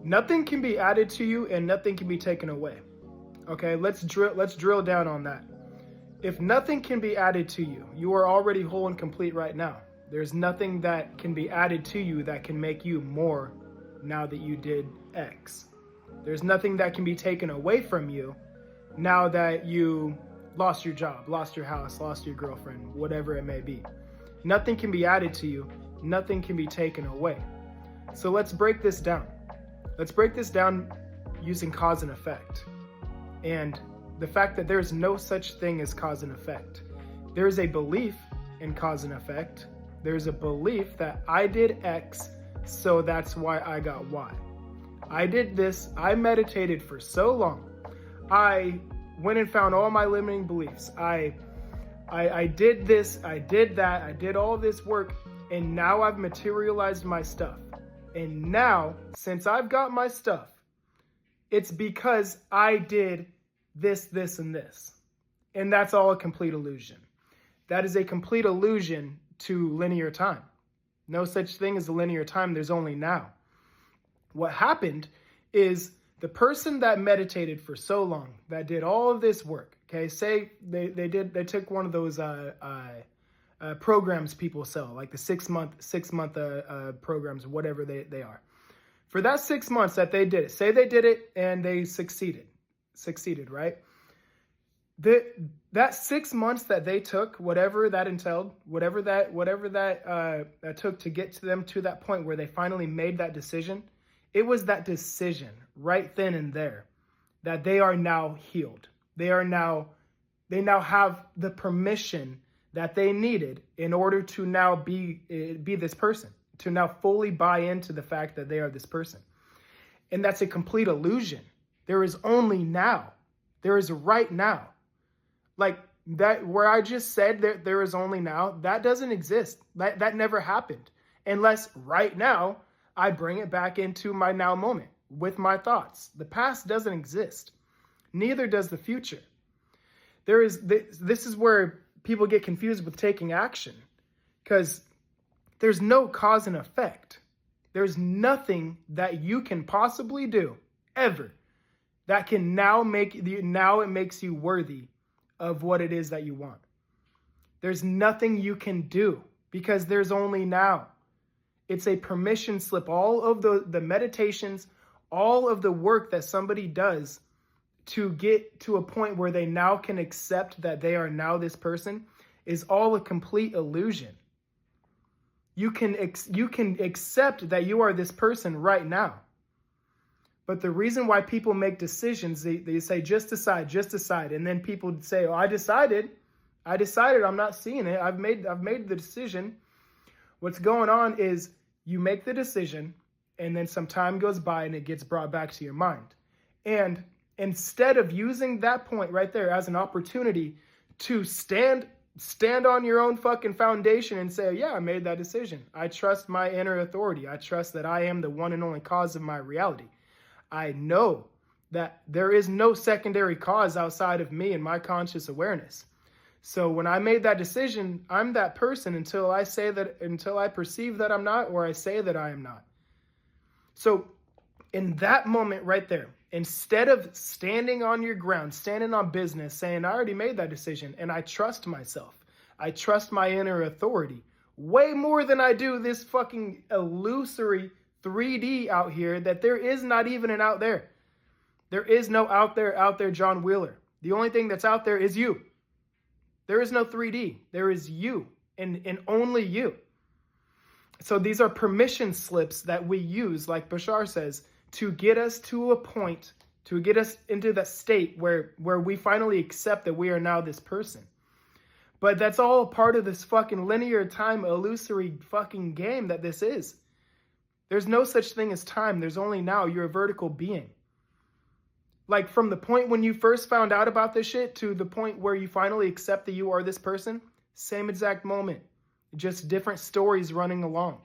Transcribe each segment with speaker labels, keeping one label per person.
Speaker 1: Nothing can be added to you and nothing can be taken away. Okay, let's drill down on that. If nothing can be added to you, you are already whole and complete right now. There's nothing that can be added to you that can make you more now that you did X. There's nothing that can be taken away from you now that you lost your job, lost your house, lost your girlfriend, whatever it may be. Nothing can be added to you. Nothing can be taken away. So let's break this down. Let's break this down using cause and effect. And the fact that there's no such thing as cause and effect. There's a belief in cause and effect. There's a belief that I did X, so that's why I got Y. I did this, I meditated for so long. I went and found all my limiting beliefs. I did this, I did that, I did all this work, and now I've materialized my stuff. And now, since I've got my stuff, it's because I did this, this, and this. And that's all a complete illusion. That is a complete illusion to linear time. No such thing as a linear time, there's only now. What happened is the person that meditated for so long, that did all of this work, okay, say they took one of those programs people sell, like the six month programs, whatever they are. For that 6 months that they did it, say they did it and they succeeded, right? That 6 months that they took, whatever that entailed, whatever that took to get to them to that point where they finally made that decision, it was that decision right then and there that they are now healed. They now have the permission that they needed in order to now be this person, to now fully buy into the fact that they are this person. And that's a complete illusion. There is only now. There is right now. Like that, where I just said that there is only now, that doesn't exist. That never happened. Unless right now, I bring it back into my now moment with my thoughts. The past doesn't exist. Neither does the future. This is where people get confused with taking action, because there's no cause and effect. There's nothing that you can possibly do ever that can now it makes you worthy of what it is that you want. There's nothing you can do because there's only now. It's a permission slip. All of the meditations, all of the work that somebody does to get to a point where they now can accept that they are now this person is all a complete illusion. You can accept that you are this person right now. But the reason why people make decisions, they say, just decide. And then people say, oh, I decided, I'm not seeing it. I've made the decision. What's going on is you make the decision and then some time goes by and it gets brought back to your mind. And instead of using that point right there as an opportunity to stand on your own fucking foundation and say, yeah, I made that decision. I trust my inner authority. I trust that I am the one and only cause of my reality. I know that there is no secondary cause outside of me and my conscious awareness. So when I made that decision, I'm that person until I perceive that I'm not, or I say that I am not. So in that moment right there, instead of standing on your ground, standing on business, saying, I already made that decision and I trust myself. I trust my inner authority way more than I do this fucking illusory 3D out here that there is not even an out there. There is no out there, John Wheeler. The only thing that's out there is you. There is no 3D. There is you and only you. So these are permission slips that we use, like Bashar says, to get us to a point, to get us into that state where we finally accept that we are now this person. But that's all part of this fucking linear time illusory fucking game that this is. There's no such thing as time. There's only now. You're a vertical being. Like from the point when you first found out about this shit to the point where you finally accept that you are this person, same exact moment. Just different stories running along.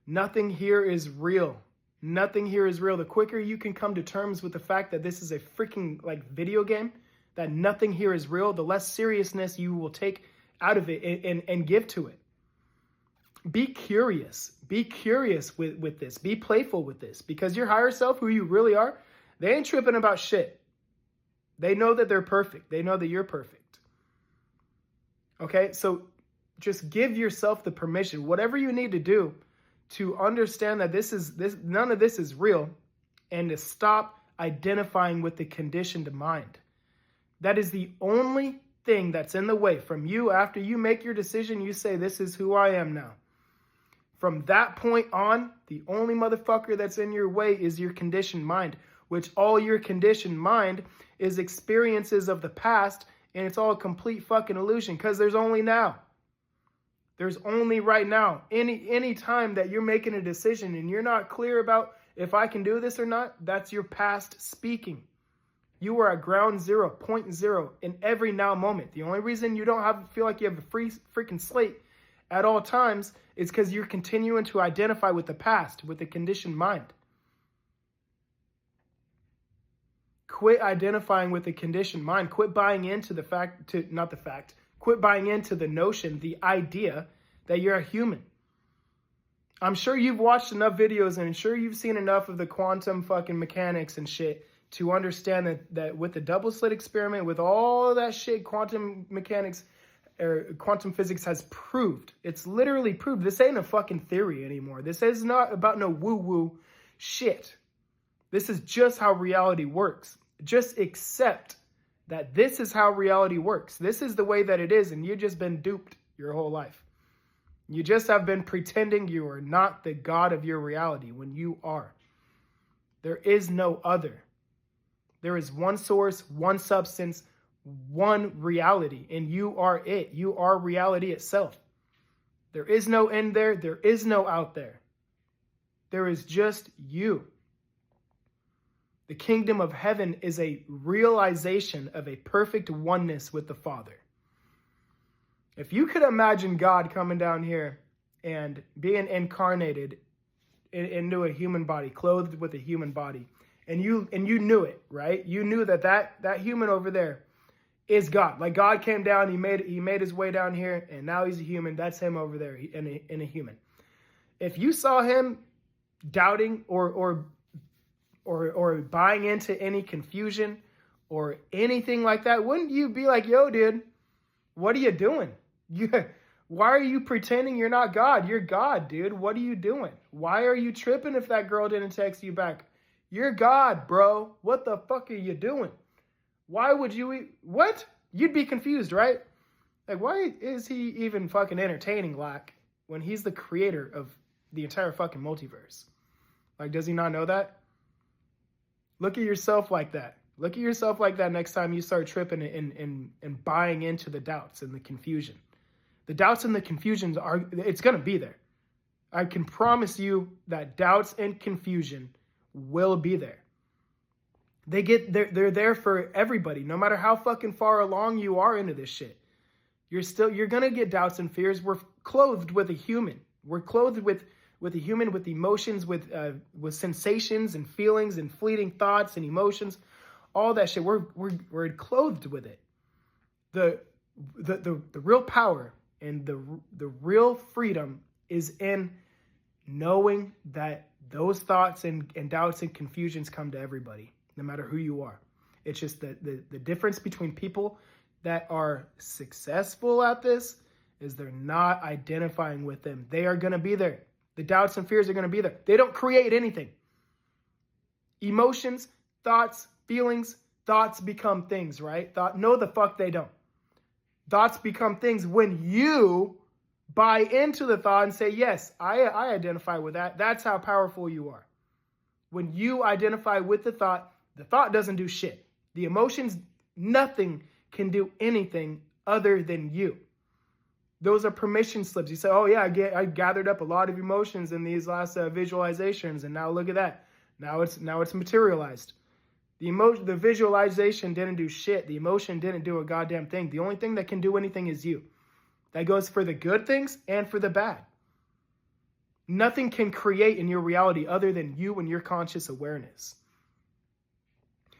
Speaker 1: Nothing here is real. Nothing here is real. The quicker you can come to terms with the fact that this is a freaking like video game, that nothing here is real, the less seriousness you will take out of it and give to it. Be curious. Be curious with this. Be playful with this, because your higher self, who you really are, they ain't tripping about shit. They know that they're perfect. They know that you're perfect. Okay, so just give yourself the permission, whatever you need to do to understand that none of this is real, and to stop identifying with the conditioned mind. That is the only thing that's in the way from you. After you make your decision, you say, this is who I am now. From that point on, the only motherfucker that's in your way is your conditioned mind, which all your conditioned mind is experiences of the past, and it's all a complete fucking illusion, because there's only now. There's only right now. Any time that you're making a decision and you're not clear about if I can do this or not, that's your past speaking. You are at ground zero, point zero in every now moment. The only reason you don't feel like you have a free freaking slate at all times is because you're continuing to identify with the past, with the conditioned mind. Quit identifying with the conditioned mind. Quit buying into quit buying into the notion, the idea that you're a human. I'm sure you've watched enough videos, and I'm sure you've seen enough of the quantum fucking mechanics and shit to understand that with the double slit experiment, with all that shit, quantum mechanics or quantum physics has proved. It's literally proved. This ain't a fucking theory anymore. This is not about no woo-woo shit. This is just how reality works. Just accept that this is how reality works. This is the way that it is, and you've just been duped your whole life. You just have been pretending you are not the God of your reality when you are. There is no other. There is one source, one substance, one reality, and you are it. You are reality itself. There is no in there. There is no out there. There is just you. The kingdom of heaven is a realization of a perfect oneness with the Father. If you could imagine God coming down here and being incarnated into a human body, clothed with a human body, and you knew it, right? You knew that human over there is God. Like God came down, he made his way down here, and now he's a human. That's him over there in a human. If you saw him doubting or buying into any confusion or anything like that, wouldn't you be like, yo, dude, what are you doing? Why are you pretending you're not God? You're God, dude. What are you doing? Why are you tripping if that girl didn't text you back? You're God, bro. What the fuck are you doing? Why would you... What? You'd be confused, right? Like, why is he even fucking entertaining Lack when he's the creator of the entire fucking multiverse? Like, does he not know that? Look at yourself like that. Look at yourself like that next time you start tripping and buying into the doubts and the confusion. The doubts and the confusions it's going to be there. I can promise you that doubts and confusion will be there. They're there for everybody, no matter how fucking far along you are into this shit. You're going to get doubts and fears. We're clothed with a human. We're clothed with a human, with emotions, with sensations and feelings and fleeting thoughts and emotions, all that shit. We're clothed with it. The real power and the real freedom is in knowing that those thoughts and doubts and confusions come to everybody, no matter who you are. It's just the difference between people that are successful at this is they're not identifying with them. They are going to be there. The doubts and fears are going to be there. They don't create anything. Emotions, thoughts, feelings, thoughts become things, right? No, the fuck they don't. Thoughts become things when you buy into the thought and say, yes, I identify with that. That's how powerful you are. When you identify with the thought doesn't do shit. The emotions, nothing can do anything other than you. Those are permission slips. You say, oh yeah, I gathered up a lot of emotions in these last visualizations, and now look at that. Now it's materialized. The visualization didn't do shit. The emotion didn't do a goddamn thing. The only thing that can do anything is you. That goes for the good things and for the bad. Nothing can create in your reality other than you and your conscious awareness.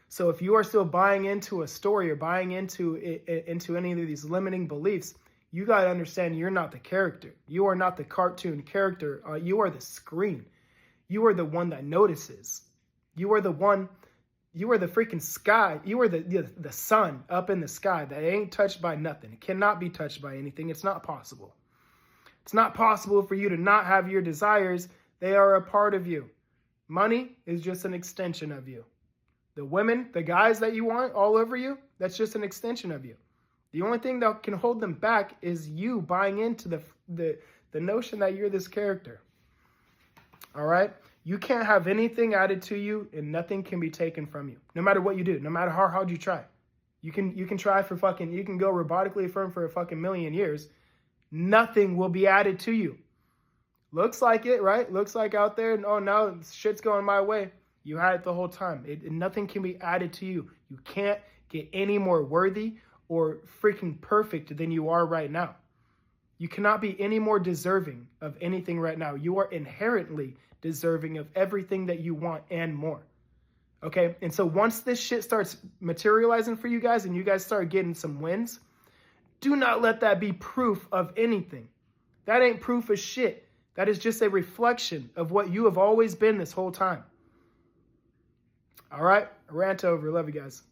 Speaker 1: So if you are still buying into a story or buying into any of these limiting beliefs, you got to understand you're not the character. You are not the cartoon character. You are the screen. You are the one that notices. You are the one, you are the freaking sky. You are the sun up in the sky that ain't touched by nothing. It cannot be touched by anything. It's not possible. It's not possible for you to not have your desires. They are a part of you. Money is just an extension of you. The women, the guys that you want all over you, that's just an extension of you. The only thing that can hold them back is you buying into the notion that you're this character. All right? You can't have anything added to you and nothing can be taken from you. No matter what you do, no matter how hard you try. You can try for fucking, you can go robotically affirm for a fucking million years. Nothing will be added to you. Looks like it, right? Looks like out there, oh, now shit's going my way. You had it the whole time. Nothing can be added to you. You can't get any more worthy or freaking perfect than you are right now. You cannot be any more deserving of anything right now. You are inherently deserving of everything that you want and more. Okay? And so once this shit starts materializing for you guys and you guys start getting some wins, do not let that be proof of anything. That ain't proof of shit. That is just a reflection of what you have always been this whole time. All right? A rant over. Love you guys.